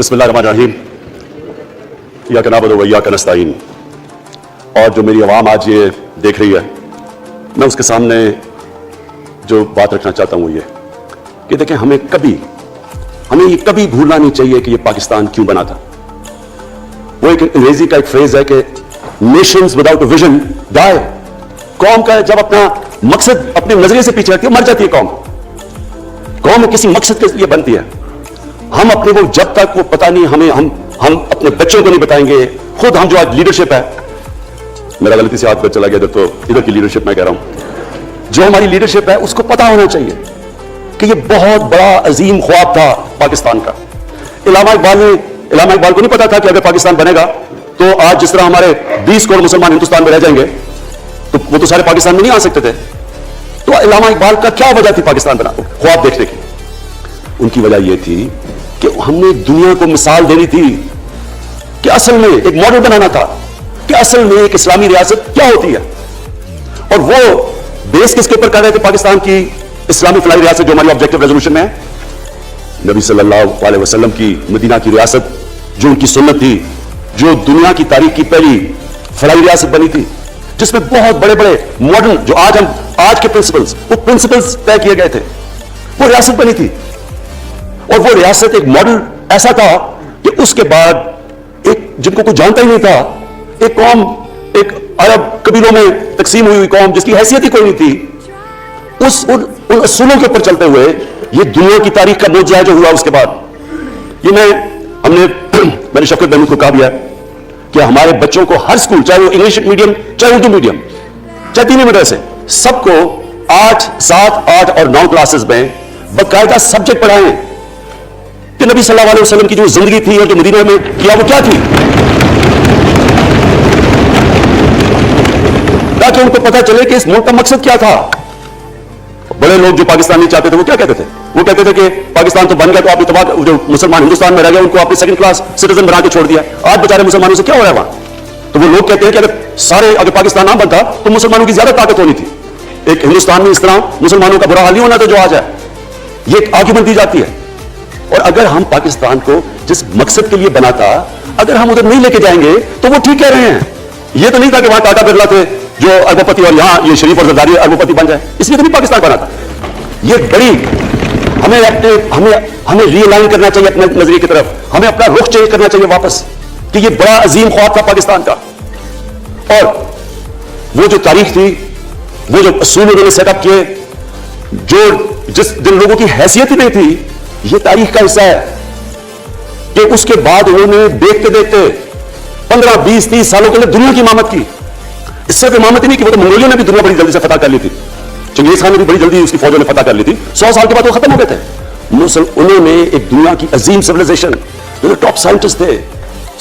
बिस्मिल्लाहिर्रहमानिर्रहीम इय्याका नअबुदु व इय्याका नस्तईन। और जो मेरी आवाम आज ये देख रही है, मैं उसके सामने जो बात रखना चाहता हूँ ये कि देखें, हमें ये कभी भूलना नहीं चाहिए कि ये पाकिस्तान क्यों बना था। वो एक अंग्रेजी का एक फ्रेज है कि nations without a vision die. कौम का जब अपना मकसद अपने नजरिए से पीछे हटती है, मर जाती है कौम। कौम किसी मकसद के लिए बनती है। हम अपने को जब तक वो पता नहीं, हम अपने बच्चों को नहीं बताएंगे, खुद हम जो आज लीडरशिप है, मेरा गलती से हाथ पर चला गया इधर, तो इधर की लीडरशिप मैं कह रहा हूं, जो हमारी लीडरशिप है उसको पता होना चाहिए कि ये बहुत बड़ा अजीम ख्वाब था पाकिस्तान का। इलामा इकबाल को नहीं पता था कि अगर पाकिस्तान बनेगा तो आज जिस तरह हमारे 20 करोड़ मुसलमान हिंदुस्तान में रह जाएंगे, तो वो तो सारे पाकिस्तान में नहीं आ सकते थे। तो इलामा इकबाल का क्या वजह थी पाकिस्तान बना ख्वाब देखने की? उनकी वजह यह थी कि हमने दुनिया को मिसाल देनी थी कि असल में एक मॉडल बनाना था कि असल में एक इस्लामी रियासत क्या होती है। और वो बेस किसके ऊपर कर रहे थे? पाकिस्तान की इस्लामी फलाही रियासत जो हमारी ऑब्जेक्टिव रेजोल्यूशन में है, नबी सल्लल्लाहु अलैहि वसल्लम की मदीना की रियासत, जो उनकी सुन्नत थी, जो दुनिया की तारीख की पहली फलाही रियासत बनी थी, जिसमें बहुत बड़े बड़े मॉडर्न जो आज के प्रिंसिपल्स तय किए गए थे, वो रियासत बनी थी। और वो रियासत एक मॉडल ऐसा था कि उसके बाद एक जिनको कोई जानता ही नहीं था, एक कौम, एक अरब कबीलों में तकसीम हुई कौम जिसकी हैसियत ही कोई नहीं थी, उन असूलों के ऊपर चलते हुए ये दुनिया की तारीख का मोजा जो हुआ उसके बाद। ये मैंने शौकत महमूद को कहा भी है कि हमारे बच्चों को हर स्कूल, चाहे वो इंग्लिश मीडियम चाहे उर्दू मीडियम चाहे तीनों मदरसे, सबको 8, 7, 8 और 9 क्लासेस में बाकायदा सब्जेक्ट पढ़ाएं कि नबी सल्लल्लाहु अलैहि वसल्लम की जो जिंदगी थी और जो मदीना में किया वो क्या थी, ताकि उनको पता चले कि इस मुल्क का मकसद क्या था। बड़े लोग जो पाकिस्तान नहीं चाहते थे वो क्या कहते थे? वो कहते थे कि पाकिस्तान तो बन गया तो आप इतफाक जो मुसलमान हिंदुस्तान में रह गए उनको आपने सेकंड क्लास सिटीजन बना के छोड़ दिया। आज बेचारे मुसलमानों से क्या हो रहा है वहां? तो वो लोग कहते हैं कि अगर पाकिस्तान ना बनता तो मुसलमानों की ज्यादा ताकत होनी थी। एक हिंदुस्तान में इस तरह मुसलमानों का बुरा हाल नहीं होना था जो आज है। ये आर्ग्यूमेंट दी जाती है। और अगर हम पाकिस्तान को जिस मकसद के लिए बना था, अगर हम उधर नहीं लेके जाएंगे तो वो ठीक कह रहे हैं। ये तो नहीं था कि वहां टाटा बिरला थे जो अरबपति और यहां ये शरीफ और जरदारी अरबपति बन जाए, इसलिए तो नहीं पाकिस्तान बना था। ये बड़ी हमें रियलाइन करना चाहिए अपने नजरिए की तरफ, हमें अपना रुख चेंज करना चाहिए वापस कि ये बड़ा अजीम ख्वाब था पाकिस्तान का। और वो जो तारीख थी, वो जो असूल उन्होंने सेटअप किए, जिन लोगों की हैसियत ही नहीं थी, ये तारीख का हिस्सा है कि उसके बाद उन्होंने देखते देखते 15, 20, 30 सालों के लिए दुनिया की इमामत की। इससे इमामत ही नहीं कि वो तो मंगोलियों ने भी दुनिया बड़ी जल्दी से फतह कर ली थी, चंगेज खान ने भी बड़ी जल्दी उसकी फौजों ने फतह कर ली थी। 100 साल के बाद वो खत्म हो गए थे। उन्होंने एक दुनिया की अजीम सिविलाइजेशन, जो टॉप साइंटिस्ट थे,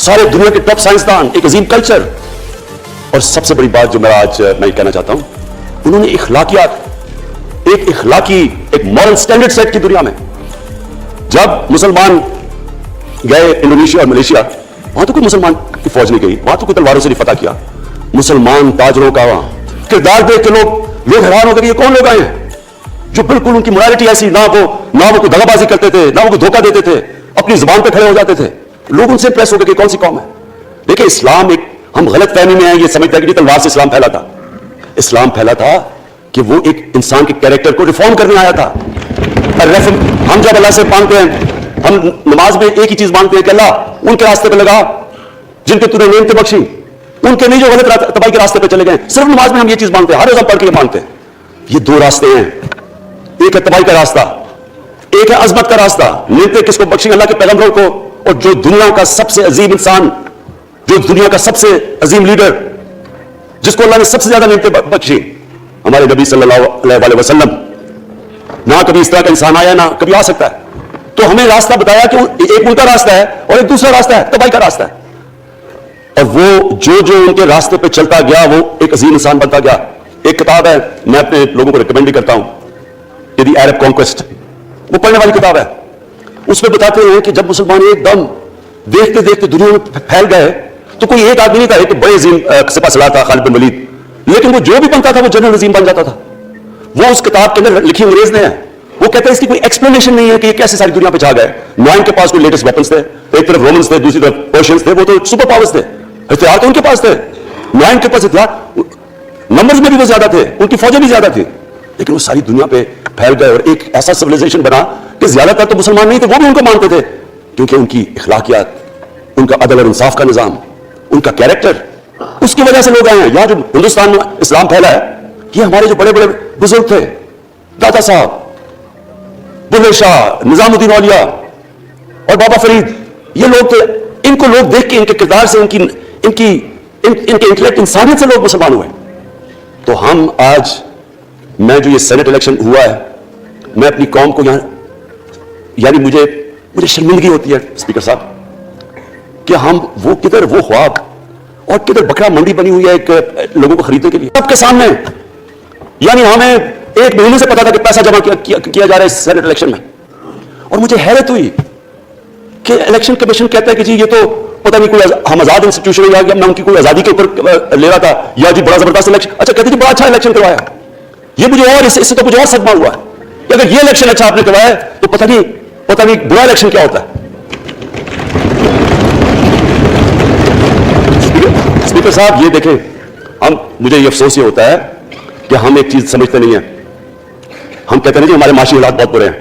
सारे दुनिया के टॉप साइंसदान, एक अजीम कल्चर। और सबसे बड़ी बात जो मैं आज कहना चाहता हूं, उन्होंने एक मॉरल स्टैंडर्ड सेट की दुनिया में। जब मुसलमान गए इंडोनेशिया और मलेशिया, वहां तो कोई मुसलमान की फौज नहीं गई, वहां तो कोई तलवारों से नहीं फतह किया। मुसलमान ताजरों का वहां किरदार देख के लोग हैरान हो गए, ये कौन लोग आए हैं जो बिल्कुल उनकी मोरालिटी ऐसी, ना वो कोई दगाबाजी करते थे, ना वो कोई धोखा देते थे, अपनी जुबान पे खड़े हो जाते थे। लोग उनसे इंप्रेस हो गए कि कौन सी कौम है। देखिए, इस्लाम हम गलत फहमी में हैं, ये समझते हैं कि तलवार से इस्लाम फैला था। इस्लाम फैला था कि वो एक इंसान के कैरेक्टर को रिफॉर्म करने आया था। हम जब अल्लाह से मांगते हैं, हम नमाज में एक ही चीज मांगते हैं कि अल्लाह उनके रास्ते पे लगा जिनके तूने नेमतें बख्शी, उनके नहीं जो गलत तबाही के रास्ते पे चले गए। सिर्फ नमाज में हम ये चीज मांगते हैं, हर रोज हम पढ़ के मांगते हैं। ये 2 रास्ते हैं, एक है तबाही का रास्ता, एक है अजमत का रास्ता। नेमतें किसको बख्शी? अल्लाह के पैगंबरों को। और जो दुनिया का सबसे अजीम इंसान, जो दुनिया का सबसे अजीम लीडर, जिसको अल्लाह ने सबसे ज्यादा नेमतें बख्शी, हमारे नबी सल्लल्लाहु अलैहि वसल्लम। ना कभी इस तरह का इंसान आया, ना कभी आ सकता है। तो हमें रास्ता बताया कि एक उनका रास्ता है और एक दूसरा रास्ता है, तबाही का रास्ता है। और वो जो उनके रास्ते पे चलता गया, वो एक अजीम इंसान बनता गया। एक किताब है, मैं अपने लोगों को रिकमेंड भी करता हूं, द अरब कॉन्क्वेस्ट, वो पढ़ने वाली किताब है। उसमें बताते हैं कि जब मुसलमान एकदम देखते देखते दुनिया में फैल गए, तो कोई एक आदमी नहीं था, एक बड़े अजीम सिपहसालार था खालिद बिन वलीद, लेकिन वो जो भी बनता था वो जनरल अजीम बन जाता था। वो उस किताब के अंदर लिखी अंग्रेज ने है, وہ कहते हैं इसकी कोई एक्सप्लेनेशन नहीं है कि ये कैसे सारी दुनिया पे छा गए। ना इनके पास कोई लेटेस्ट वेपन्स थे, एक तरफ रोमन्स थे, दूसरी तरफ पर्शियंस थे, वो तो सुपर पावर्स थे, हथियार तो उनके पास थे। ना इनके पास हथियार, नंबर्स में भी वो ज्यादा थे, उनकी फौजें भी ज्यादा थी, लेकिन वो सारी दुनिया पे फैल गए और एक ऐसा सिविलाइजेशन बना कि ज्यादातर तो मुसलमान नहीं थे, वो भी उनको मानते थे, क्योंकि उनकी इखलाकियात, उनका अदल और इंसाफ का निजाम, उनका कैरेक्टर, उसकी वजह से लोग आए हैं। यहां जो हिंदुस्तान में इस्लाम फैला है, ये हमारे जो बड़े बड़े बुजुर्ग थे, दादा साहब, बुल्ले शाह, निजामुद्दीन औलिया और बाबा फरीद, ये लोग थे। इनको लोग देख के, इनके किरदार से, इनके इंटेलेक्ट, इंसानियत से लोग मुसलमान हुए। तो हम आज, मैं जो ये सेनेट इलेक्शन हुआ है, मैं अपनी कौम को यहां, यानी मुझे शर्मिंदगी होती है स्पीकर साहब कि हम वो किधर, वो ख्वाब और किधर बकरा मंडी बनी हुई है एक लोगों को खरीदने के लिए सबके सामने। यानी हमें 1 महीने से पता था कि पैसा जमा किया जा रहा है इस सेनेट इलेक्शन में, और मुझे हैरत हुई कि इलेक्शन कमीशन कहता है कि जी ये तो पता नहीं कोई हम आजाद इंस्टीट्यूशन या मैं उनकी कोई आजादी के ऊपर ले रहा था, या जी बड़ा जबरदस्त इलेक्शन। अच्छा, कहते जी बड़ा अच्छा इलेक्शन करवाया। ये मुझे और इससे तो मुझे और सदमा हुआ कि अगर ये इलेक्शन अच्छा आपने करवाया तो पता नहीं बुरा इलेक्शन क्या होता है। स्पीकर साहब, ये देखें, मुझे ये अफसोस ये होता है कि हम एक चीज समझते नहीं है। हम कहते हैं जी हमारे माशी हालात बहुत बुरे हैं,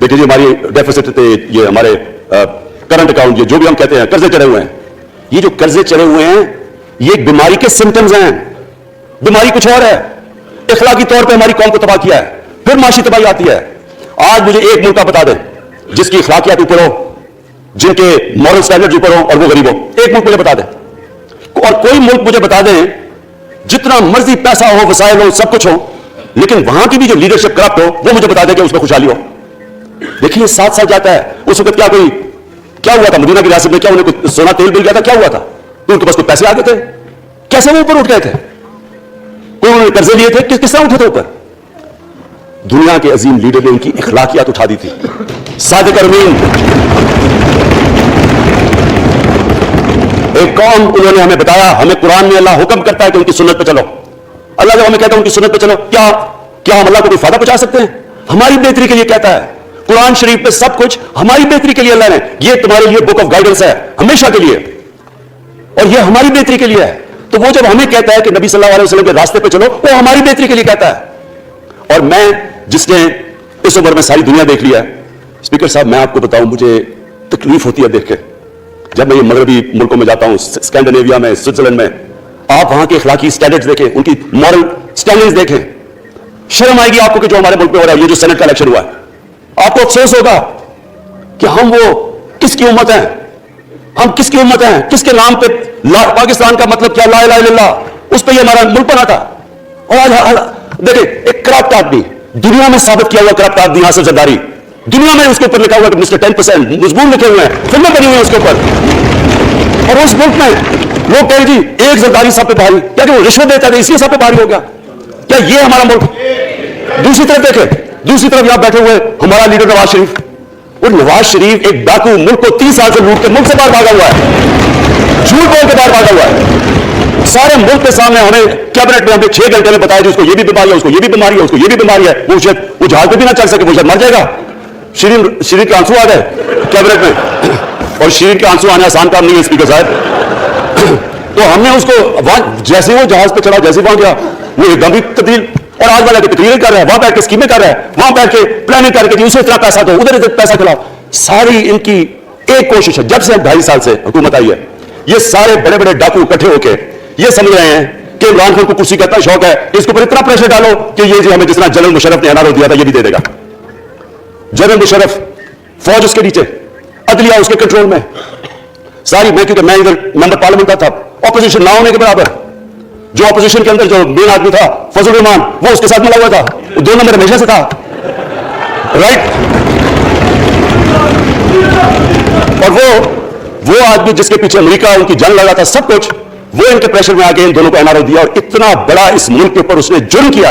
देखिए जी हमारी डेफिसिट थे, ये हमारे करंट अकाउंट, ये जो भी हम कहते हैं कर्जे चढ़े हुए हैं। ये जो कर्जे चढ़े हुए हैं, ये एक बीमारी के सिम्टम्स हैं। बीमारी कुछ और है। इखलाकी तौर पे हमारी कौम को तबाह किया है, फिर माशी तबाही आती है। आज मुझे एक मुल्क का बता दें जिसकी इखलाकियात ऊपर हो, जिनके मॉरल स्टैंडर्ड ऊपर हो और वो गरीब हो। एक मुल्क मुझे बता दें, और कोई मुल्क मुझे बता दें जितना मर्जी पैसा हो, वसाइल हो, सब कुछ हो, लेकिन वहां की भी जो लीडरशिप करप्ट हो, वो मुझे बता दें कि उसमें खुशहाली हो। देखिए 7 साल जाता है, उस वक्त क्या हुआ था मदीना की रियासत में? क्या उन्हें कुछ सोना तेल मिल गया था? क्या हुआ था? तो उनके पास कुछ पैसे आ गए थे? कैसे वो ऊपर उठ गए थे? कोई उन्होंने कर्जे लिए थे? किस तरह उठे थे ऊपर? दुनिया के अजीम लीडर ने उनकी इखलाकियात उठा दी थी। सादिक अमीन, एक कौम, उन्होंने हमें बताया, हमें कुरान में अल्लाह हुक्म करता है कि उनकी सुन्नत पे चलो। अल्लाह जब हमें कहता है उनकी सुन्नत पे चलो, क्या हम अल्लाह को कोई फायदा पहुंचा सकते हैं? हमारी बेहतरी के लिए कहता है कुरान शरीफ पे, सब कुछ हमारी बेहतरी के लिए अल्लाह ने, ये तुम्हारे लिए बुक ऑफ गाइडेंस है हमेशा के लिए, और ये हमारी बेहतरी के लिए है। तो वो जब हमें कहता है कि नबी सल्लल्लाहु अलैहि वसल्लम के रास्ते पे चलो, वो हमारी बेहतरी के लिए कहता है। और मैं, जिसने इस उम्र में सारी दुनिया देख लिया है, स्पीकर साहब मैं आपको बताऊं, मुझे तकलीफ होती है देख के, जब मैं ये मगरबी मुल्कों में जाता हूं, स्कैंडिनेविया में, स्विट्जरलैंड में, आप वहां के इखलाकी स्टैंडर्ड्स देखें, उनकी मॉरल स्टैंडर्ड्स देखें, शर्म आएगी आपको कि जो हमारे मुल्क में हो रहा है, ये जो सेनेट का इलेक्शन हुआ है, आपको अफसोस होगा कि हम वो किसकी उम्मत हैं, हम किसकी उम्मत हैं, किसके नाम पे पाकिस्तान का मतलब क्या, ला इलाहा इल्लल्लाह, उस पर ये हमारा मुल्क बना था। और आज देखिए, एक करप्ट आदमी, दुनिया में साबित किया हुआ करप्ट आदमी आसिफ जरदारी, दुनिया में उसके ऊपर लिखा हुआ कि मिस्टर 10% मजबूर लिखे हुए हैं, फिल्में बनी हुई हैं उसके ऊपर। और उस मुल्क में लोग कहें जी एक जरदारी सब पे भारी, क्या कि वो रिश्वत देता था इसलिए सब पे भारी हो गया? क्या ये हमारा मुल्क? दूसरी तरफ देखें, दूसरी तरफ यहां बैठे हुए हमारा लीडर नवाज शरीफ, और नवाज शरीफ एक डाकू, मुल्क को 30 साल से लूट के मुल्क से बाहर भागा हुआ है, झूठ बोल के बाहर भागा हुआ है। सारे मुल्क के सामने हमें कैबिनेट में हमें 6 घंटे में बताया जी उसको ये भी बीमारी है, उसको ये भी बीमारी है, उसको ये भी बीमारी है, वो शायद वो जहाज पे भी ना चल सके, वो शायद मर जाएगा। शरीर के आंसू आ गए कैबिनेट में, और शरीर के आंसू आने आसान काम नहीं है स्पीकर साहब। तो हमने उसको जैसे वो जहाज पे चढ़ा, जैसे वहां गया, वो एकदम ही तब्दील, और आज वाला तकरीर कर रहा है, वहां बैठ के स्कीमें कर रहा है, वहां बैठ के प्लानिंग करके कि उसे इतना पैसा दो, उधर पैसा खिलाओ। सारी इनकी एक कोशिश है, जब से 2.5 साल से हुकूमत आई है, ये सारे बड़े बड़े डाकू इकट्ठे होकर ये समझ रहे हैं कि इमरान खान को कुर्सी का इतना शौक है, इसके ऊपर इतना प्रेशर डालो कि ये जी हमें जितना जनरल मुशर्रफ ने एनआरओ दिया था ये भी दे देगा। जनरल मुशर्रफ, फौज उसके नीचे, अदलिया उसके कंट्रोल में, सारी, मैं क्योंकि मैं इधर मेंबर पार्लियामेंट का था, ऑपोजिशन ना होने के बराबर, जो ऑपोजिशन के अंदर जो मेन आदमी था फजल रहमान, वो उसके साथ मिला हुआ था, वो 2 नंबर हमेशा से था, राइट। और वो आदमी जिसके पीछे अमेरिका उनकी जंग लगा था, सब कुछ, वो इनके प्रेशर में आके इन दोनों को एनआरओ दिया, और इतना बड़ा इस मुल्क के ऊपर उसने जुर्म किया।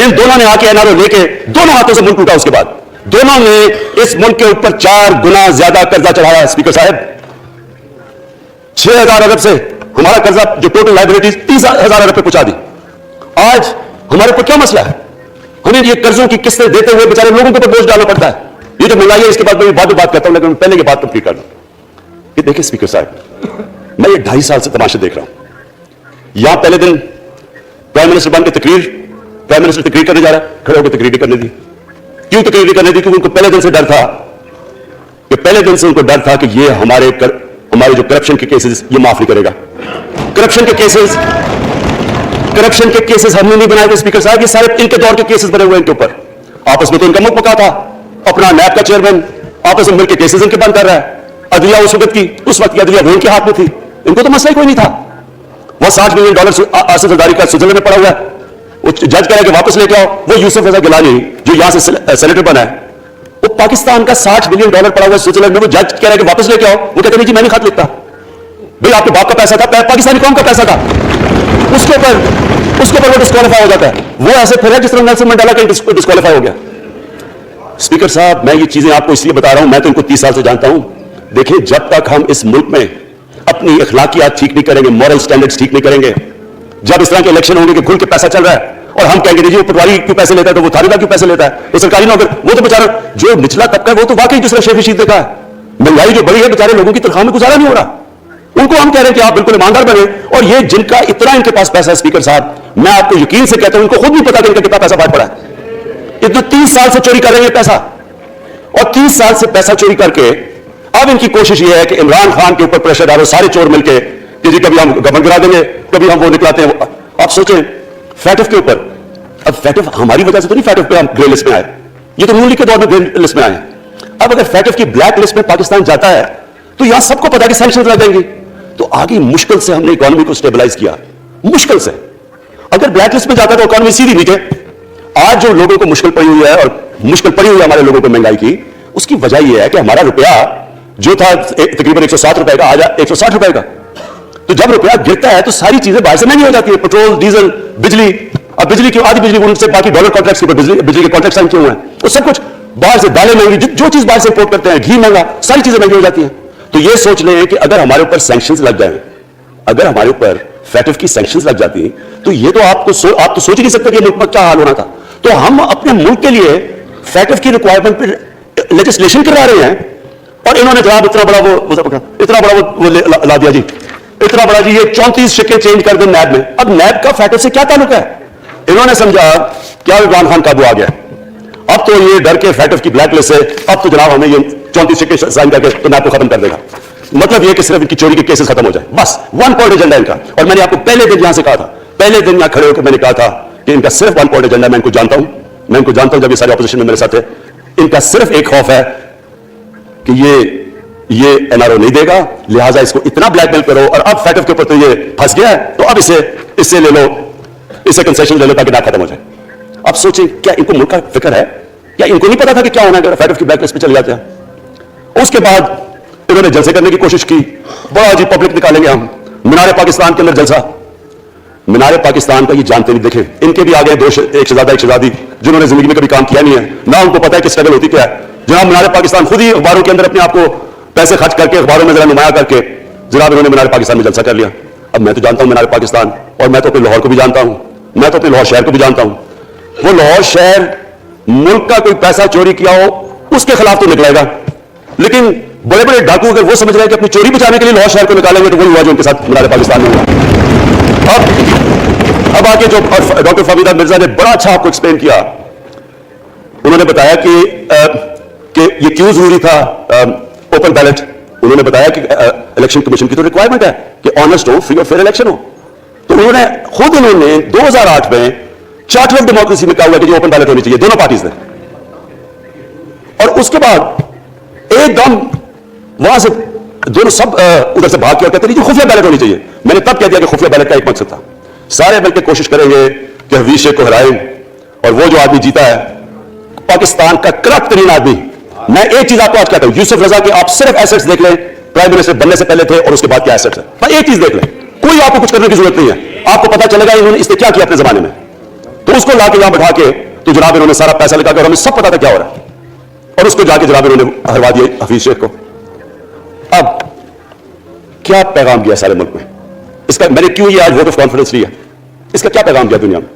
इन दोनों ने आके एनआरओ लेके दोनों हाथों से मुल्क लूटा, उसके बाद दोनों ने इस मुल्क के ऊपर 4 गुना ज्यादा कर्जा चढ़ाया। स्पीकर साहब, 6,000 अरब से हमारा कर्जा जो टोटल लाइबिलिटीज 30,000 अरब पे पहुंचा दी। आज हमारे ऊपर क्या मसला है? हमें ये कर्जों की किस्तें देते हुए बेचारे लोगों के ऊपर बोझ डालना पड़ता है। ये जो महंगाई है इसके बाद मैं बाद में बात करता हूं, लेकिन पहले की बात कंप्लीट कर लूं। ये देखिए स्पीकर साहब, मैं ये 2.5 साल से तमाशे देख रहा हूं। यहां पहले दिन प्राइम मिनिस्टर बन के प्राइम मिनिस्टर तकरीर करने जा रहा है, खड़े होकर तकरीर नहीं करने दी। क्यों तकरीर नहीं करने दी? क्योंकि उनको पहले दिन से डर था कि ये हमारे जो करप्शन के केसेस ये माफ नहीं करेगा। करप्शन के केसेस हमने नहीं बनाए थे स्पीकर साहब, ये सारे इनके दौर के केसेस बने हुए इनके ऊपर। आपस में तो इनका मुख पका था, अपना नैब का चेयरमैन आपस में मिलकर केसेस इनके बंद कर रहा है। अदलिया उस वक्त की अदलिया वो इनके हाथ में थी, इनको तो मसला ही कोई नहीं था। वो $60 मिलियन आसिफ जरदारी का स्विट्जरलैंड में पड़ा हुआ है, वो जज कह रहा है कि वापस लेके आओ। वो यूसुफ रजा गिलानी जो यहां से सेनेटर बना है, वो पाकिस्तान का $60 मिलियन पड़ा हुआ है स्विट्जरलैंड में, वो जज कह रहा है कि वापस लेके आओ। वो कहते नहीं जी मैं नहीं खत लिखता। भाई आपके बाप का पैसा था, पाकिस्तानी कौम का पैसा था, उसके ऊपर वो डिस्क्वालीफाई हो जाता है। वो ऐसे फिर है जिस तरह नेल्सन मंडेला का डिस्क्वालीफाई हो गया। स्पीकर साहब, मैं ये चीजें आपको इसलिए बता रहा हूं, मैं तो इनको 30 साल से जानता हूं। देखिए, जब तक हम इस मुल्क में अपनी अखलाकियात ठीक नहीं करेंगे, मॉरल स्टैंडर्ड्स ठीक नहीं करेंगे, जब इस तरह के इलेक्शन होंगे कि खुल के पैसा चल रहा है और हम कहेंगे जी वो पटवारी क्यों पैसे लेता है, तो वो थानेदार क्यों पैसे लेता है, वो सरकारी नौकर, वो तो बेचारा जो निचला तबका है वो तो वाकई दूसरा शेर रशीद देखा है। महंगाई जो बड़ी है, बेचारे लोगों की तनख्वाह में गुजारा नहीं हो रहा। उनको हम कह रहे हैं कि आप बिल्कुल ईमानदार बने, और ये जिनका इतना इनके पास पैसा है स्पीकर साहब, मैं आपको यकीन से कहता हूं इनको खुद नहीं पता कि इनका कितना पैसा बाहर पड़ा है। इतना 30 साल से चोरी कर रहे हैं पैसा, और 30 साल से पैसा चोरी करके अब इनकी कोशिश ये है कि इमरान खान के ऊपर प्रेशर डालो सारे चोर मिलके कि जी कभी हम गवर्नमेंट गिरा देंगे, कभी हम वो निकलाते हैं। आप सोचें फैटिफ के ऊपर, अब फैटिफ हमारी वजह से तो नहीं फैटिफ पे हम ग्रे लिस्ट में आए, ये तो मूली के दौर में ग्रे लिस्ट में आए। अब अगर फैटिफ की ब्लैक लिस्ट में पाकिस्तान जाता है तो यहां सबको पता है कि सैंक्शंस लग जाएंगी, तो आगे मुश्किल से हमने इकोनॉमी को स्टेबलाइज किया, मुश्किल से। अगर ब्लैक लिस्ट में जाता तो इकोनॉमी सीधी नीचे। आज जो लोगों को मुश्किल पड़ी हुई है, और मुश्किल पड़ी हुई है हमारे लोगों को महंगाई की, उसकी वजह यह है कि हमारा रुपया जो था तकरीबन 160 रुपए का, आज 160 रुपए का। तो जब रुपया गिरता है तो सारी चीजें बाहर से महंगी हो जाती है, पेट्रोल, डीजल, बिजली। अब बिजली की आधी बिजली उनसे बाकी डॉलर कॉन्ट्रैक्ट्स के ऊपर बिजली के कॉन्ट्रैक्ट साइन किए हुए हैं, तो सब कुछ बाहर से, दालें महंगी, जो चीज बाहर से इंपोर्ट करते हैं, घी महंगा, सारी चीजें महंगी हो जाती हैं। तो ये सोच लें कि अगर हमारे ऊपर सैंक्शंस लग जाए, अगर हमारे ऊपर फैटिफ की सैंक्शंस लग जाती, तो ये तो आप तो सोच ही नहीं सकते कि मुल्क में क्या हाल होना था। तो हम अपने मुल्क के लिए फैटिफ की रिक्वायरमेंट पर लेजिस्लेशन करा रहे हैं, और इन्होंने जवाब इतना बड़ा वो ला दिया जी, इतना बड़ा जी, ये 34 शिक्के चेंज कर दें नैब में। अब नैब का फैटिफ से क्या ताल्लुक है? इन्होंने समझा क्या इमरान खान काबू आ गया, अब तो ये डर के फैटिफ की ब्लैक लिस्ट से, अब तो जनाब हमें ये 34 शिक्के साइन करके तो नैब को खत्म कर देगा। मतलब ये कि सिर्फ इनकी चोरी के केसेस खत्म हो जाए, बस वन पॉइंट एजेंडा इनका। और मैंने आपको पहले दिन यहां से कहा था, पहले दिन यहां खड़े होकर मैंने कहा था कि इनका सिर्फ वन पॉइंट एजेंडा। मैं इनको जानता हूं, जब ये सारे ऑपोजिशन में मेरे साथ थे, इनका सिर्फ एक खौफ है कि ये एनआरओ नहीं देगा, लिहाजा इसको इतना ब्लैकमेल करो, और अब फैटिफ के ऊपर तो ये फंस गया है, तो अब इससे ले लो, इससे कंसेशन ले लो ताकि ना खत्म हो जाए। अब सोचें, क्या इनको मुल्क का फिक्र है? क्या इनको नहीं पता था कि क्या होना अगर फैटिफ की ब्लैक लिस्ट पे चले जाते हैं? उसके बाद इन्होंने जलसे करने की कोशिश की, बड़ा जी पब्लिक निकालेंगे हम, मीनार पाकिस्तान के अंदर जलसा। मीनार पाकिस्तान का ये जानते नहीं, देखें इनके भी आगे एक शहजादी जिन्होंने जिंदगी में कभी काम किया नहीं है, ना उनको पता है कि स्ट्रगल होती क्या है। जनाब मीनार पाकिस्तान खुद ही अखबारों के अंदर अपने आप को पैसे खर्च करके अखबारों में जरा नुमाया करके जनाब इन्होंने मीनार पाकिस्तान में जलसा कर लिया। अब मैं तो जानता हूं मीनार पाकिस्तान, और मैं तो अपने लाहौर को भी जानता हूं, मैं तो अपने लाहौर शहर को भी जानता हूं। वो लाहौर शहर मुल्क का कोई पैसा चोरी किया हो उसके खिलाफ तो निकलेगा, लेकिन बड़े बड़े डाकू अगर वो समझ रहे हैं कि अपनी चोरी बचाने के लिए लाहौर शहर को निकालेंगे, तो वही हुआ जो उनके साथ मीनार पाकिस्तान में हुआ। अब आगे जो डॉक्टर फमीदा मिर्जा ने बड़ा अच्छा आपको एक्सप्लेन किया, उन्होंने बताया कि ये क्यों जरूरी था ओपन बैलेट। उन्होंने बताया कि इलेक्शन कमीशन की तो रिक्वायरमेंट है कि ऑनेस्ट हो, फ्री और फेयर इलेक्शन हो। तो उन्होंने 2008 में चार्टर ऑफ डेमोक्रेसी में कहा हुआ कि जो ओपन बैलेट होनी चाहिए दोनों पार्टीज ने, और उसके बाद एकदम वहां से दोनों सब उधर से भाग के और कहते नहीं जो खुफिया बैलेट होनी चाहिए। मैंने तब कह दिया कि खुफिया बैलेट का एक मकसद था, सारे मिलकर कोशिश करेंगे कि हफीज शेख को हराएं, और वो जो आदमी जीता है पाकिस्तान का करप्ट तरीन आदमी। मैं एक चीज आपको आज कहता हूं, यूसुफ रजा के आप सिर्फ एसेट्स देख लें, प्राइम मिनिस्टर बनने से पहले थे और उसके बाद क्या एसेट्स है, पर एक चीज देख लें, कोई आपको कुछ करने की जरूरत नहीं है, आपको पता चलेगा इन्होंने इसने क्या किया अपने जमाने में। तो उसको लाके यहां बैठा के तो जनाब इन्होंने सारा पैसा लगा कर, हमें सब पता था क्या हो रहा है, और उसको जाके जनाब इन्होंने हरवा दिया हफीज शेख को। अब क्या पैगाम दिया सारे मुल्क में इसका? मैंने क्यों ये आज वोट ऑफ कॉन्फिडेंस लिया, इसका क्या पैगाम दिया दुनिया में?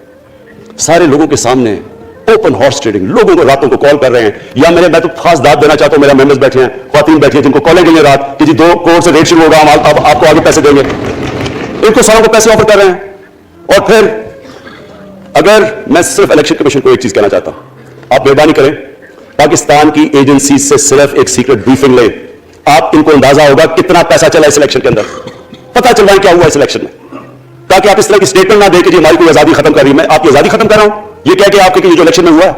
सारे लोगों के सामने ओपन हॉर्स ट्रेडिंग, लोगों को रातों को कॉल कर रहे हैं, या मैं तो खास दाद देना चाहता हूं, मेरा मेंबर्स बैठे हैं, ख्वातीन बैठी हैं, जिनको कॉलें गई हैं रात कि जी 2 करोड़ से रेट शुरू होगा, हम आपको आगे पैसे देंगे। इनको सारों को पैसे ऑफर कर रहे हैं। और फिर अगर मैं सिर्फ इलेक्शन कमीशन को एक चीज कहना चाहता हूं, आप मेहरबानी करें, पाकिस्तान की एजेंसी से सिर्फ एक सीक्रेट ब्रीफिंग ले, आप इनको अंदाजा होगा कितना पैसा चला इस इलेक्शन के अंदर, पता चल रहा है क्या हुआ इस इलेक्शन में, ताकि आप इस तरह की स्टेटमेंट ना दें कि हमारी कोई आजादी खत्म कर रही है। मैं आपकी आजादी खत्म कर रहा हूं ये कह के आपके जो इलेक्शन में हुआ है।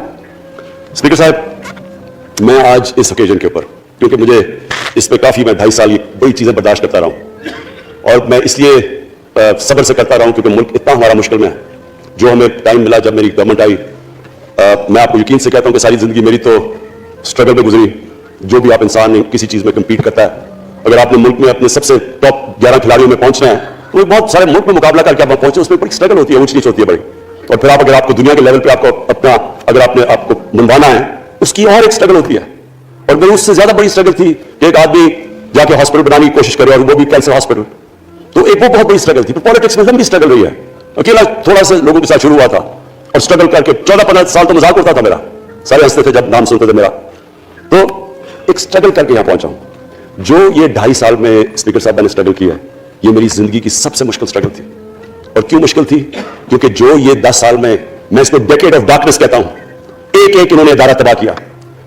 स्पीकर साहब, मैं आज इस ओकेजन के ऊपर, क्योंकि मुझे इस पे काफी, मैं 2.5 साल बड़ी चीजें बर्दाश्त करता रहा हूं, और मैं इसलिए सब्र से करता रहा हूं क्योंकि मुल्क इतना हमारा मुश्किल में है। जो हमें टाइम मिला जब मेरी गवर्नमेंट आई, मैं आपको यकीन से कहता हूं कि सारी जिंदगी मेरी तो स्ट्रगल में गुजरी। जो भी आप इंसान किसी चीज में कम्पीट करता है, अगर आपने मुल्क में अपने सबसे टॉप 11 खिलाड़ियों में पहुंचना है तो बहुत सारे मुल्क में मुकाबला करके आप पहुंचे, उसमें बड़ी स्ट्रगल होती है, ऊंच नीच होती है बड़ी। और फिर आप, अगर आपको दुनिया के लेवल पे आपको अपना, अगर आपने आपको मनवाना है, उसकी और एक स्ट्रगल होती है। और मेरी उससे ज्यादा बड़ी स्ट्रगल थी कि एक आदमी जाके हॉस्पिटल बनाने की कोशिश करे, और वो भी कैंसर हॉस्पिटल, तो एक वो बहुत बड़ी स्ट्रगल थी। पॉलिटिक्स में लंबी स्ट्रगल रही है, अकेला थोड़ा सा लोगों के साथ शुरू हुआ था, और स्ट्रगल करके 14-15 साल तो मजाक उड़ता था मेरा, सारे हंसते थे जब नाम सुनते थे मेरा। तो एक स्ट्रगल करके यहां पहुंचा हूं। जो ये 2.5 साल में स्पीकर साहब मैंने स्ट्रगल किया है, ये मेरी जिंदगी की सबसे मुश्किल स्ट्रगल थी। और क्यों मुश्किल थी? क्योंकि जो ये 10 साल में, मैं इसको डेकेड ऑफ डार्कनेस कहता हूं, एक एक इन्होंने इदारा तबाह किया।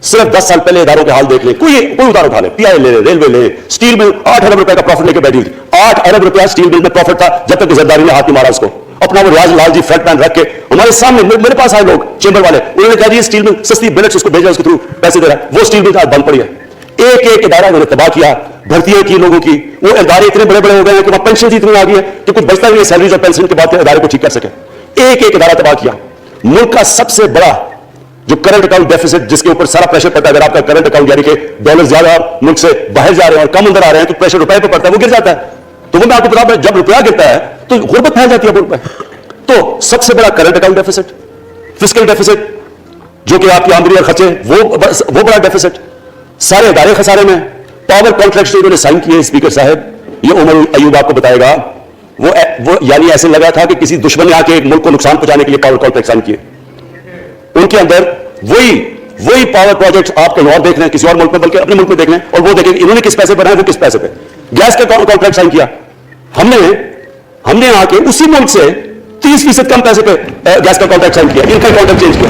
सिर्फ 10 साल पहले इदारों के हाल देख लें, कोई उदाहरण उठा ले, पीआई ले, रेलवे ले, स्टील मिल 8 अरब रुपए का प्रॉफिट लेके बैठी थी। 8 अरब रुपया स्टील मिल में प्रॉफिट था, जब तक जरदारी ने हाथ नहीं मारा उसको। अपना वो रियाज लाल जी फ्रंट मैन रख के हमारे सामने, मेरे पास आए लोग चेंबर वाले, उन्होंने कहा जी स्टील मिल सस्ती बिलेट्स उसको भेजा, उसके थ्रू पैसे दे रहा है, वो स्टील मिल आज बंद पड़ी है। एक एक इदारा उन्होंने तबाह किया, भर्तियां की लोगों की, वो इदारे इतने बड़े बड़े हो गए हैं कि वहां पेंशन इतनी आ गई है कि कुछ बचता नहीं है सैलरीज और पेंशन के बाद इदारे को ठीक कर सके। एक एक इदारा तबाह किया। मुल्क का सबसे बड़ा जो करंट अकाउंट डेफिसिट, जिसके ऊपर सारा प्रेशर पड़ता है, अगर आपका करंट अकाउंट यानी कि डॉलर ज्यादा मुल्क से बाहर जा रहे हैं और कम अंदर आ रहे हैं, तो प्रेशर रुपए पे पड़ता है, वो गिर जाता है। तो वो मैं आपको बता, जब रुपया गिरता है तो गुर्बत फैल जाती है मुल्क में। तो सबसे बड़ा current account deficit, fiscal deficit, जो कि आपकी आमदनी और खर्चे, वो बड़ा डेफिसिट, सारे इदारे खसारे में। पावर कॉन्ट्रैक्ट जो साइन किए स्पीकर साहब, ये उमर अयूब आपको बताएगा, वो यानी ऐसे लगा था कि किसी दुश्मन ने आके एक मुल्क को नुकसान पहुंचाने के लिए पावर कॉन्ट्रैक्ट साइन किए। उनके अंदर वही पावर प्रोजेक्ट आप कहीं और देख रहे हैं, किसी और मुल्क में, बल्कि अपने मुल्क में देख रहे हैं, और वो देखें इन्होंने किस पैसे बनाए, वो किस पैसे पे। गैस का कॉन्ट्रैक्ट साइन किया हमने आके उसी मुल्क से 30% कम पैसे पे गैस का कॉन्ट्रैक्ट साइन किया, इनका कॉन्ट्रैक्ट चेंज किया।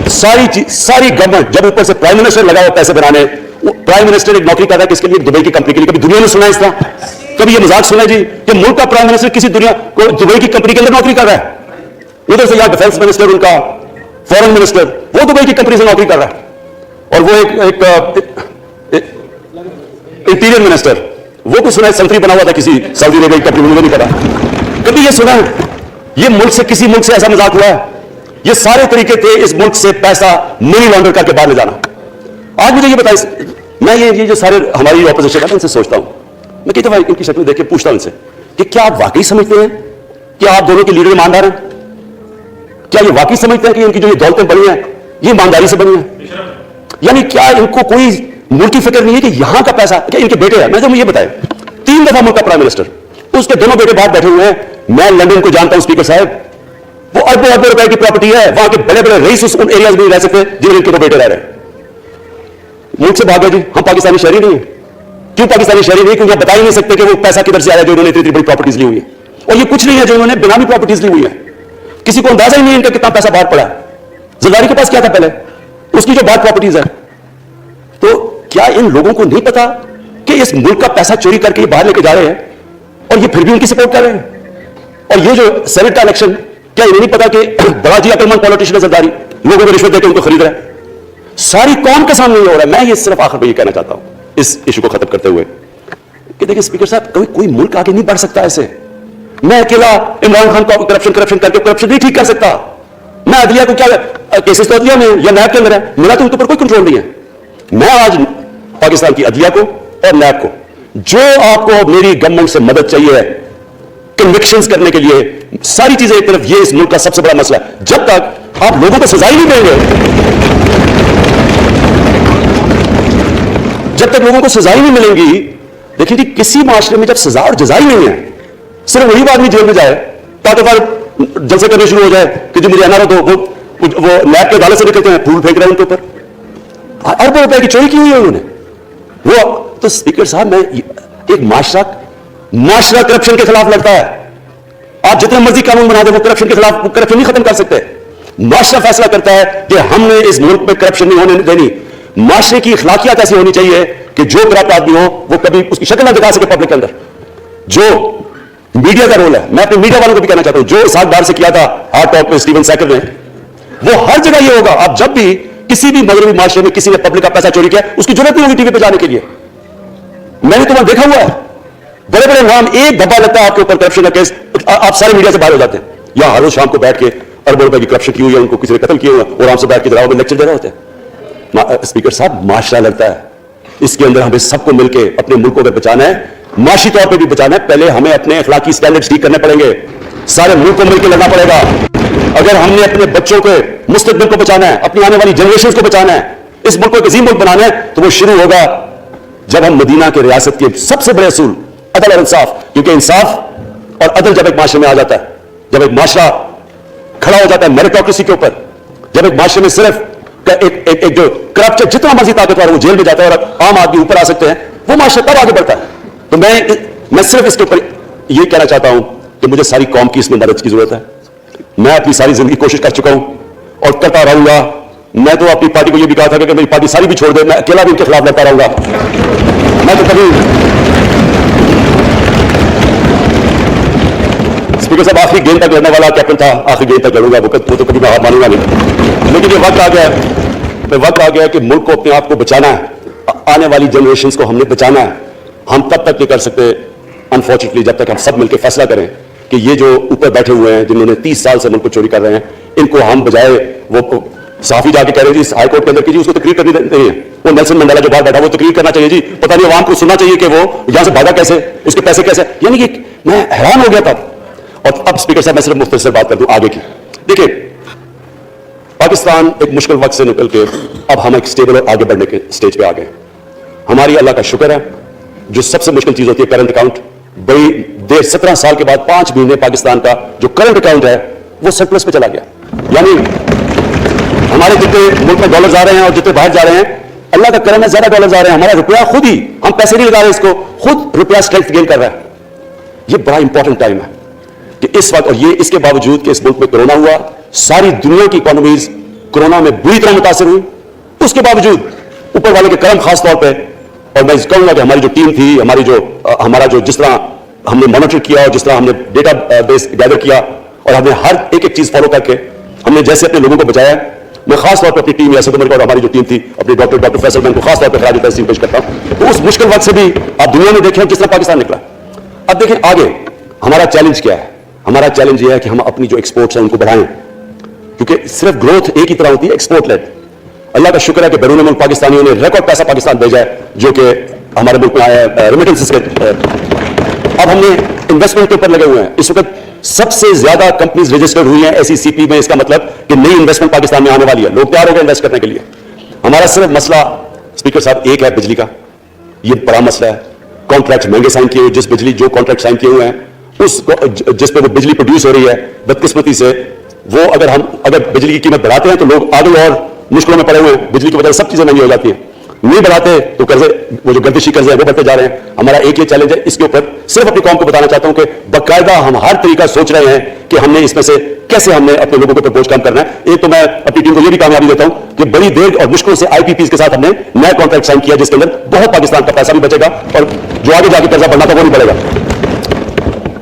सारी गवर्नमेंट, जब ऊपर से प्राइम मिनिस्टर लगा हुआ पैसे बनाने, प्राइम मिनिस्टर एक नौकरी कर रहा है किसके लिए? दुबई की कंपनी के लिए। कभी दुनिया ने सुना इस तरह? कभी ये मजाक सुना जी कि मुल्क का प्राइम मिनिस्टर किसी दुनिया को दुबई की कंपनी के अंदर नौकरी कर रहा है? उधर से यहाँ डिफेंस मिनिस्टर, उनका फॉरेन मिनिस्टर, वो दुबई की कंपनी से नौकरी कर रहा है। और वो एक इंटीरियर मिनिस्टर, वो कुछ सुना है संतरी बना हुआ था किसी सऊदी अरेबिया की कंपनी में, नहीं पता। कभी ये सुना है? ये मुल्क से, किसी मुल्क से ऐसा मजाक हुआ है? ये सारे तरीके थे इस मुल्क से पैसा मनी लॉन्डर करके बाहर ले जाना। आज मुझे ये बताइए, मैं ये जो सारे हमारी ऑपोजिशन है, उनसे सोचता हूं, मैं कई दफा इनकी शक्ल देख के पूछता हूं इनसे कि क्या आप वाकई समझते हैं कि आप दोनों के लीडर ईमानदार हैं? क्या ये वाकई समझते हैं कि इनकी जो ये दौलतें बनी है ये ईमानदारी से बनी है? यानी क्या इनको कोई मुल्क की फिक्र नहीं है कि यहां का पैसा, क्या इनके बेटे हैं? मैं तो मुझे बताएं, 3 दफा मुल्क का प्राइम मिनिस्टर, उसके दोनों बेटे बाहर बैठे हुए हैं। मैं लंदन को जानता हूं स्पीकर साहब, वो अरबों अरबों रुपए की प्रॉपर्टी है, वहां के बड़े बड़े रईस उन एरियाज में रह सकते जिनमें इनके 2 बेटे रह रहे हैं। मुल्क से भागे जी, हम पाकिस्तानी शहरी नहीं है। क्यों पाकिस्तानी शहरी नहीं? क्योंकि बता ही नहीं सकते कि वो पैसा किधर से आया जो उन्होंने इतनी बड़ी प्रॉपर्टीज ली हुई है। और ये कुछ नहीं है जो उन्होंने बेनामी प्रॉपर्टीज ली हुई है, किसी को अंदाजा ही नहीं इनका कितना पैसा बाहर पड़ा है। जरदारी के पास क्या था पहले, उसकी जो बाहर प्रॉपर्टीज है। तो क्या इन लोगों को नहीं पता कि इस मुल्क का पैसा चोरी करके ये बाहर लेके जा रहे हैं, और ये फिर भी उनकी सपोर्ट कर रहे हैं? और ये जो सेनेट का इलेक्शन, क्या इन्हें नहीं पता कि बड़ा जी अकलमंद पॉलिटिशियन जरदारी लोगों को रिश्वत देकर उनको खरीद रहा है? सारी कौम के सामने ये हो रहा है। मैं ये सिर्फ आखिर में ये कहना चाहता हूं इस इशू को खत्म करते हुए कि देखिए स्पीकर साहब, कोई मुल्क आगे नहीं बढ़ सकता ऐसे। मैं अकेला इमरान खान को करप्शन करके करप्शन नहीं ठीक कर सकता। मैं अदलिया को क्या केसेस तो अदलिया में या नैब के अंदर है, मेरा तो उनके ऊपर कोई कंट्रोल नहीं है। मैं आज पाकिस्तान की अदलिया को और नैब को, जो आपको मेरी गवर्नमेंट से मदद चाहिए कन्विक्शंस करने के लिए, सारी चीजें एक तरफ, ये इस मुल्क का सबसे बड़ा मसला है। जब तक आप लोगों को सजा ही नहीं देंगे, जब तक लोगों को सजा ही नहीं मिलेंगी, देखिए किसी माशरे में जब सजा और जजा ही नहीं है, सिर्फ वही आदमी जेल में जाए, ताकतवर जलसे करने शुरू हो जाए कि जो मुझे अनार हो, वो लैब के अदालत से निकलते हैं, फूल फेंक रहे हैं उनके ऊपर, अरबों रुपए की चोरी की हुई है उन्होंने। वो तो स्पीकर साहब, मैं एक माशरा करप्शन के खिलाफ लड़ता है। आप जितने मर्जी कानून बना दे, वो करप्शन के खिलाफ करप्शन नहीं खत्म कर सकते। माशरा फैसला करता है कि हमने इस मुल्क में करप्शन नहीं होने देनी। माशरे की अखलाकियात ऐसी होनी चाहिए कि जो करप्ट आदमी हो वो कभी उसकी शक्ल ना दिखा सके पब्लिक के अंदर। जो मीडिया का रोल है, मैं अपने मीडिया वालों को भी कहना चाहता हूं, जो इसाक डार से किया था हार्ट टॉक में स्टीवन सैकर ने, वो हर जगह ये होगा। आप जब भी किसी भी मगरबी माशरे में किसी ने पब्लिक का पैसा चोरी किया, उसकी जरूरत नहीं होगी टीवी पे जाने के लिए। मैंने तुम्हें देखा हुआ है, बड़े बड़े नाम, एक धब्बा लगता है आपके ऊपर करप्शन का केस, आप सारे मीडिया से बाहर हो जाते हैं। या हर रोज शाम को बैठ के अरबों रुपए की करप्शन की हुई है, उनको किसी ने कत्ल किया हुआ, और हमसे बैठ के जराब में लेक्चर दे रहे होते हैं। स्पीकर साहब, माशरा लगता है, इसके अंदर हमें सबको मिलकर अपने मुल्क को अगर बचाना है, माशी तौर पे भी बचाना है, पहले हमें अपने अखलाकी स्टैंडर्ड्स ठीक करने पड़ेंगे। सारे मुल्क को मिलकर लड़ना पड़ेगा। अगर हमने अपने बच्चों के मुस्तकबिल को बचाना है, अपनी आने वाली जनरेशन को बचाना है, इस मुल्क को एक अजीम मुल्क बनाना है, तो वो शुरू होगा जब हम मदीना के रियासत के सबसे बड़े असूल अदल और इंसाफ, क्योंकि इंसाफ और अदल जब एक माशरे में आ जाता है, जब एक माशरा खड़ा हो जाता है मेरिटोक्रेसी के ऊपर, जब एक माशरे में सिर्फ एक जो करप्ट जितना मर्जी ताकतवर वो जेल में जाता है और आम आदमी ऊपर आ सकते हैं, वो माशरा तब आगे बढ़ता है। तो मैं सिर्फ इसके ऊपर ये कहना चाहता हूं कि मुझे सारी कौम की इसमें मदद की जरूरत है। मैं अपनी सारी जिंदगी कोशिश कर चुका हूं और करता रहूंगा। मैं तो अपनी पार्टी को ये भी कहा था कि मेरी पार्टी सारी भी छोड़ दे, मैं अकेला भी इनके खिलाफ लड़ता रहूंगा। मैं तो कभी स्पीकर साहब आखिरी गेंद तक लड़ने वाला कैप्टन था, आखिरी गेंद तक लड़ूंगा, वो तो कभी मैं हार मानूंगा नहीं। लेकिन ये वक्त आ गया कि मुल्क को अपने आप को बचाना है, आने वाली जनरेशन को हमने बचाना है। हम तब तक नहीं कर सकते अनफॉर्चुनेटली जब तक हम सब मिलकर फैसला करें कि ये जो ऊपर बैठे हुए हैं, जिन्होंने 30 साल से मुल्क को चोरी कर रहे हैं, इनको हम बजाय वो साफी जाके कह रहे हैं जी हाई कोर्ट के अंदर की जी उसको तकरीर करनी नहीं है, वो नेल्सन मंडेला जो बाहर बैठा वो तकरीर करना चाहिए जी, पता नहीं आवाम को सुनना चाहिए कि वो यहां से भागा कैसे, उसके पैसे कैसे, यानी कि मैं हैरान हो गया तब। और अब स्पीकर साहब मैं सिर्फ मुख्तसर बात कर दूं आगे की। देखिए, पाकिस्तान एक मुश्किल वक्त से निकल के अब हम एक स्टेबल और आगे बढ़ने के स्टेज पे आ गए। हमारी अल्लाह का शुक्र है, जो सबसे मुश्किल चीज होती है करंट अकाउंट, बड़ी देर 17 साल के बाद 5 महीने पाकिस्तान का जो करंट अकाउंट है वो सरप्लस पे चला गया। यानी हमारे जितने मुल्क में डॉलर आ रहे हैं और जितने बाहर जा रहे हैं, अल्लाह का करम है ज्यादा डॉलर आ रहे हैं। हमारा रुपया खुद ही, हम पैसे नहीं लगा रहे इसको, खुद रुपया स्ट्रेंथ गेन कर रहा है। ये बड़ा इंपॉर्टेंट टाइम है कि इस वक्त, और ये इसके बावजूद कि इस मुल्क में कोरोना हुआ, सारी दुनिया की इकोनॉमीज कोरोना में बुरी तरह मुतासिर हुई, उसके बावजूद ऊपर वाले के करम खास तौर पर, और मैं कहूंगा कि हमारी जो टीम थी, हमारा जो जिस तरह हमने मॉनिटर किया और जिस तरह हमने डेटा बेस गैदर किया और हमने हर एक चीज फॉलो करके हमने जैसे अपने लोगों को बचाया, मैं खास तौर पर अपनी टीम यासद उमर और हमारी जो टीम थी, अपने डॉक्टर फैसल मैन को खास तौर पर खराज तहसीन पेश करता हूं। तो उस मुश्किल वक्त से भी आप दुनिया में देखें किस तरह पाकिस्तान निकला। अब देखें आगे हमारा चैलेंज क्या है। हमारा चैलेंज ये है कि हम अपनी जो एक्सपोर्ट्स हैं उनको बढ़ाएं, क्योंकि सिर्फ ग्रोथ एक ही तरह होती है, एक्सपोर्ट लेड। अल्लाह का शुक्र है कि बैरून मुल्क पाकिस्तानियों ने रिकॉर्ड पैसा पाकिस्तान भेजा है, जो कि हमारे मुल्क में आया है रेमिटेंसेस के। अब हमने इन्वेस्टमेंट के ऊपर लगे हुए हैं। इस वक्त सबसे ज्यादा कंपनीज रजिस्टर्ड हुई हैं SECP में। इसका मतलब कि नई इन्वेस्टमेंट पाकिस्तान में आने वाली है, लोग तैयार हो गए इन्वेस्ट करने के लिए। हमारा सिर्फ मसला स्पीकर साहब एक है, बिजली का। ये बड़ा मसला है। कॉन्ट्रैक्ट महंगे साइन किए हुए, जो कॉन्ट्रैक्ट साइन किए हुए हैं जिस पे वो बिजली प्रोड्यूस हो रही है, बदकिस्मती से वो अगर बिजली की कीमत बढ़ाते हैं तो लोग आगे और मुश्किलों में पड़े हुए हैं। बिजली की वजह से सब चीजें महंगी हो जाती हैं। नहीं बढ़ाते तो कर्जे, वो जो गर्दिशी कर्जे हैं वो बढ़ते जा रहे हैं। हमारा एक ये चैलेंज है, इसके ऊपर सिर्फ अपनी कौम को बताना चाहता हूं कि बाकायदा हम हर तरीका सोच रहे हैं कि हमने इसमें से कैसे हमने अपने लोगों के ऊपर बोझ कम करना है। एक तो मैं अपनी टीम को ये भी कामयाबी देता हूं कि बड़ी देर और मुश्किल से IPPs के साथ हमने नया कॉन्ट्रैक्ट साइन किया, जिसके अंदर बहुत पाकिस्तान का पैसा भी बचेगा और जो आगे जाके कर्जा बढ़ना था वो नहीं पड़ेगा।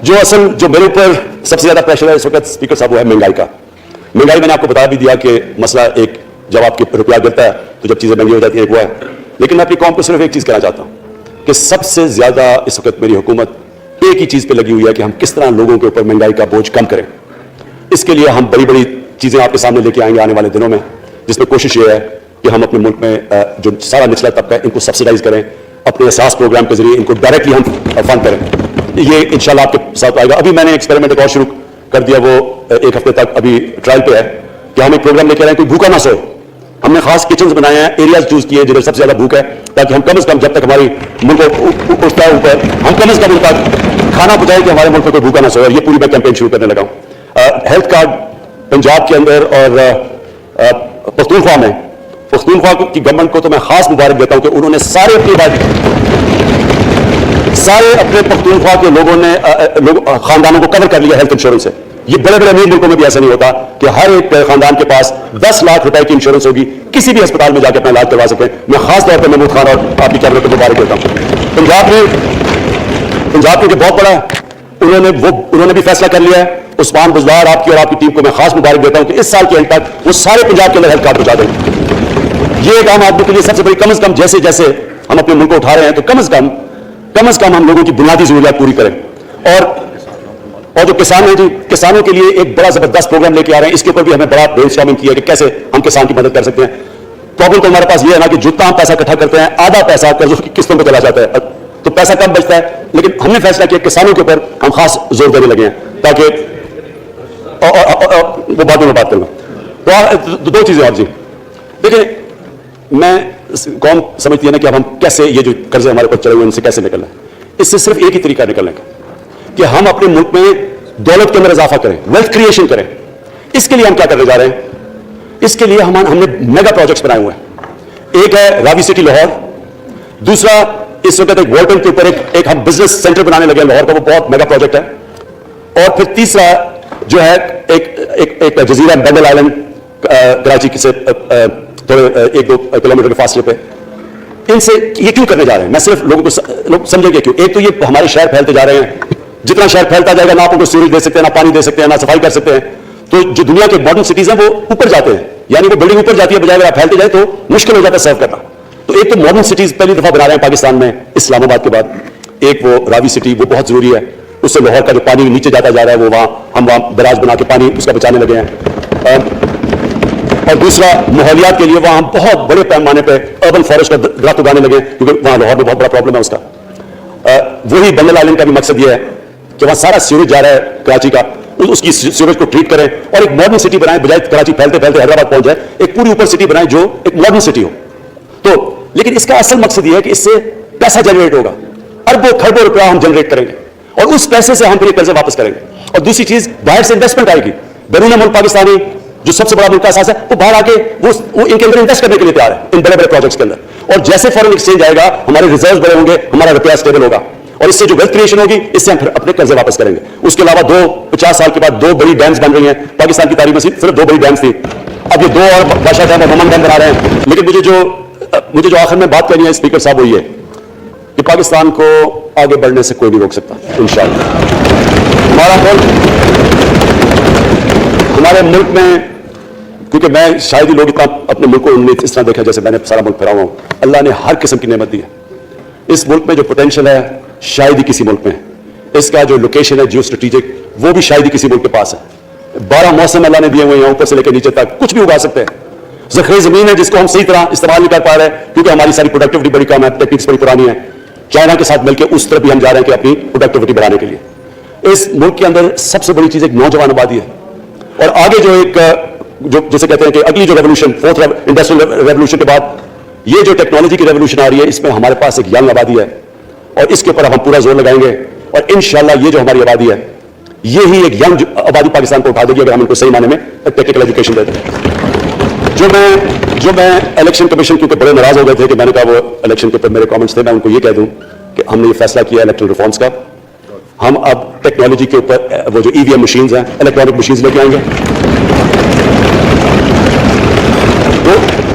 जो मेरे ऊपर सबसे ज्यादा प्रेशर है इस वक्त स्पीकर साहब, वो है महंगाई का। महंगाई मैंने आपको बता भी दिया कि मसला एक, जब आपके रुपया गिरता है तो जब चीजें महंगी हो जाती हैं, वो है। लेकिन मैं अपनी कौम को सिर्फ एक चीज कहना चाहता हूं कि सबसे ज्यादा इस वक्त मेरी हुकूमत एक ही चीज पे लगी हुई है कि हम किस तरह लोगों के ऊपर महंगाई का बोझ कम करें। इसके लिए हम बड़ी बड़ी चीजें आपके सामने लेके आएंगे आने वाले दिनों में, जिसमें कोशिश ये है कि हम अपने मुल्क में जो सारा निचला तबका है इनको सब्सिडाइज करें, अपने एहसास प्रोग्राम के जरिए इनको डायरेक्टली हम फंड करें। ये इंशाल्लाह आपके साथ आएगा। अभी मैंने एक्सपेरिमेंट एक और शुरू कर दिया, वो एक हफ्ते तक अभी ट्रायल पे है कि हम एक प्रोग्राम लेके आ रहे हैं, कोई भूखा ना सोए। हमने खास किचन्स बनाए हैं, एरियाज चूज किए जिधर सबसे ज्यादा भूख है, ताकि हम कम से कम जब तक हमारी मुल्क उठता है ऊपर, हम कम से कम उनका खाना पहुंचाए कि हमारे मुल्क में कोई भूखा ना सोए। ये पूरी मैं कैंपेन शुरू करने लगा हूं। हेल्थ कार्ड पंजाब के अंदर और पख्तूनख्वा में, पख्तूनख्वा की गवर्नमेंट को तो मैं खास मुबारक देता हूं कि उन्होंने सारे अपने पख्तूनख्वा के लोगों ने खानदानों को कवर कर लिया हेल्थ इंश्योरेंस से। ये बड़े बड़े अमीर मुल्कों में भी ऐसा नहीं होता कि हर एक खानदान के पास 10 लाख रुपए की इंश्योरेंस होगी, किसी भी अस्पताल में जाकर अपना इलाज करवा सकें। मैं खास तौर पर महमूद खान और आपकी कैबिनेट को मुबारक देता हूं। पंजाब में जो बहुत बड़ा उन्होंने भी फैसला कर लिया है। उस्मान बुजदार आपकी और आपकी टीम को मैं खास मुबारक देता हूं कि इस साल के एंड तक वो सारे पंजाब के अंदर हेल्थ कार्ड पहुंचा देंगे। ये एक आम आदमी के लिए सबसे बड़ी, कम से कम जैसे जैसे हम अपने मुल्क को उठा रहे हैं, तो कम से कम हम लोगों की बुनियादी जरूरियात पूरी करें। और जो किसान हैं जी, किसानों के लिए एक बड़ा जबरदस्त प्रोग्राम लेके आ रहे हैं। इसके ऊपर भी हमें बड़ा ब्रेनस्टॉर्मिंग किया कि कैसे हम किसान की मदद कर सकते हैं। प्रॉब्लम तो हमारे पास ये है ना कि जितना हम पैसा इकट्ठा करते हैं, आधा पैसा कर्जों की किस्तों पर चला जाता है, तो पैसा कम बचता है। लेकिन हमने फैसला किया किसानों के ऊपर हम खास जोर देने लगे हैं, ताकि वो बाद में बात करूंगा। तो दो चीजें आप जी देखिए, मैं कौम समझती है ना कि अब हम कैसे ये जो कर्जे हमारे ऊपर चले हुए उनसे कैसे निकलना है। इससे सिर्फ एक ही तरीका निकलने का कि हम अपने मुल्क में दौलत के अंदर इजाफा करें, वेल्थ क्रिएशन करें। इसके लिए हम क्या करने जा रहे हैं? इसके लिए हमने मेगा प्रोजेक्ट्स बनाए हुए हैं। एक है रावी सिटी लाहौर, दूसरा इस वक्त एक वॉल्टन के ऊपर एक हम बिजनेस सेंटर बनाने लगे हैं लाहौर का, वो बहुत मेगा प्रोजेक्ट है। और फिर तीसरा जो है एक जजीरा बेंगल आइलैंड कराची से थोड़े 1-2 किलोमीटर के फासले पे। इनसे ये क्यों करने जा रहे हैं? मैं सिर्फ लोग समझेंगे क्यों। एक तो ये हमारे शहर फैलते जा रहे हैं, जितना शहर फैलता जाएगा ना आप उनको सूरज दे सकते हैं, ना पानी दे सकते हैं, ना सफाई कर सकते हैं। तो जो दुनिया के मॉडर्न सिटीज हैं वो ऊपर जाते हैं, यानी वो बिल्डिंग ऊपर जाती है, बजाय अगर आप फैलते जाए तो मुश्किल हो जाता है सर्व करना। तो एक तो मॉडर्न सिटीज पहली दफा बना रहे हैं पाकिस्तान में, इस्लामाबाद के बाद। एक वो रावी सिटी, वो बहुत जरूरी है। उससे लाहौर का जो पानी नीचे जाता जा रहा है वो हम वहां बराज बना के पानी उसका बचाने लगे हैं। और दूसरा माहौलियात के लिए वहां हम बहुत बड़े पैमाने पे अर्बन फॉरेस्ट का दरख्त उगाने लगे, क्योंकि वहां लाहौर में बहुत बड़ा प्रॉब्लम है उसका। वही बेंगल आइलैंड का भी मकसद ये है कि वहां सारा सीवरेज जा रहा है कराची का, उसकी सीवरेज को ट्रीट करें और एक मॉडर्न सिटी बनाए, बजाय कराची फैलते फैलते हैदराबाद पहुंच जाए, एक पूरी ऊपर सिटी बनाए जो एक मॉडर्न सिटी हो। तो लेकिन इसका असल मकसद यह है कि इससे पैसा जनरेट होगा, अरबों खरबों रुपया हम जनरेट करेंगे और उस पैसे से हम फिर कर्जे वापस करेंगे। और दूसरी चीज, बाहर से इन्वेस्टमेंट आएगी। बैरून मुल्क पाकिस्तानी जो सबसे बड़ा मुल्क का एहसास है, वो बाहर आके वो इनके अंदर इन्वेस्ट करने के लिए तैयार है, इन बड़े बड़े प्रोजेक्ट्स के अंदर। और जैसे फॉरेन एक्सचेंज आएगा, हमारे रिजर्व बड़े होंगे, हमारा रुपया स्टेबल होगा, और इससे जो वेल्थ क्रिएशन होगी, इससे हम फिर अपने कर्जे वापस करेंगे। उसके अलावा 50 साल के बाद 2 बड़ी डैम्स बन रही हैं पाकिस्तान की तारीख में, सिर्फ 2 बड़ी डैम्स थी। अब ये 2 और बादशाह डैम और ममन डैम बना रहे हैं। लेकिन मुझे जो आखिर में बात करनी है स्पीकर साहब, वो ये कि पाकिस्तान को आगे बढ़ने से कोई नहीं रोक सकता इंशाअल्लाह। हमारे मुल्क में, क्योंकि मैं शायद ही लोग इतना अपने मुल्क को इस तरह देखा जैसे मैंने सारा मुल्क फिरा हुआ हूं, अल्लाह ने हर किस्म की नेमत दी है। इस मुल्क में जो पोटेंशियल है शायद ही किसी मुल्क में है। इसका जो लोकेशन है जियो स्ट्रेटेजिक, वो भी शायद ही किसी मुल्क के पास है। 12 मौसम अल्लाह ने दिए हुए हैं, ऊपर से लेकर नीचे तक कुछ भी उगा सकते हैं। ज़ख़ीरे ज़मीन है जिसको हम सही तरह इस्तेमाल नहीं कर पा रहे हैं, क्योंकि हमारी सारी प्रोडक्टिविटी बड़ी कम है, टेक्निक्स बड़ी पुरानी है। चाइना के साथ मिलकर उस तरफ भी हम जा रहे हैं कि अपनी प्रोडक्टिविटी बढ़ाने के लिए। इस मुल्क के अंदर सबसे बड़ी चीज एक नौजवान आबादी है, और आगे जो जैसे कहते हैं कि अगली जो रेवोल्यूशन, 4th इंडस्ट्रियल रेवोल्यूशन के बाद ये जो टेक्नोलॉजी की रेवोल्यूशन आ रही है, इसमें हमारे पास एक यंग आबादी है, और इसके ऊपर हम पूरा जोर लगाएंगे। और इंशाअल्लाह ये जो हमारी आबादी है, ये ही एक यंग आबादी पाकिस्तान को उठा देगी अगर हम इनको सही माने में टेक्निकल एजुकेशन देते हैं। जो मैं इलेक्शन कमीशन क्योंकि बड़े नाराज हो गए थे कि मैंने कहा वो इलेक्शन के ऊपर मेरे कमेंट्स थे, मैं उनको ये कह दूं कि हमने ये फैसला किया इलेक्ट्रल रिफॉर्म्स का, हम अब टेक्नोलॉजी के ऊपर वो जो ईवीएम मशीन्स हैं, इलेक्ट्रॉनिक मशीन्स लेके आएंगे।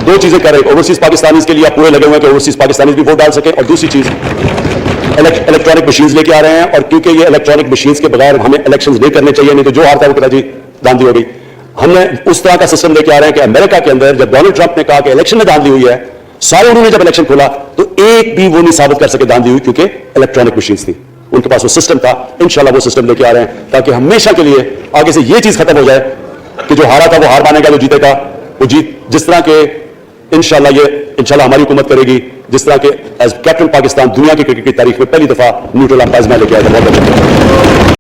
दो चीजें कर रहे हैं, ओवरसीज पाकिस्तानीज के लिए आप पूरे लगे हुए हैं कि ओवरसीज पाकिस्तानीज भी वोट डाल सके, और दूसरी चीज इलेक्ट्रॉनिक मशीन्स लेके आ रहे हैं। और क्योंकि ये इलेक्ट्रॉनिक मशीन्स के बगैर हमें इलेक्शंस नहीं करने चाहिए, नहीं तो जो हारता है वो कराची धांधली हो गई। हमने उस तरह का सिस्टम लेके आ रहे हैं कि अमेरिका के अंदर जब डोनाल्ड ट्रंप ने कहा कि इलेक्शन में धांधली हुई है, सारे उन्होंने जब इलेक्शन खोला तो एक भी वो नहीं साबित कर सके धांधली हुई, क्योंकि इलेक्ट्रॉनिक मशीन्स थी, उनके पास वो सिस्टम था। इंशाल्लाह वो सिस्टम लेके आ रहे हैं ताकि हमेशा के लिए आगे से ये चीज खत्म हो जाए कि जो हारा था वो हार मानेगा, जो जीतेगा वो जीत। जिस तरह के इंशाल्लाह हमारी हुकूमत करेगी, जिस तरह के एज कैप्टन पाकिस्तान दुनिया की क्रिकेट की तारीख में पहली दफा न्यूट्रल अंपायर्स में लेके आया था। बहुत अच्छा।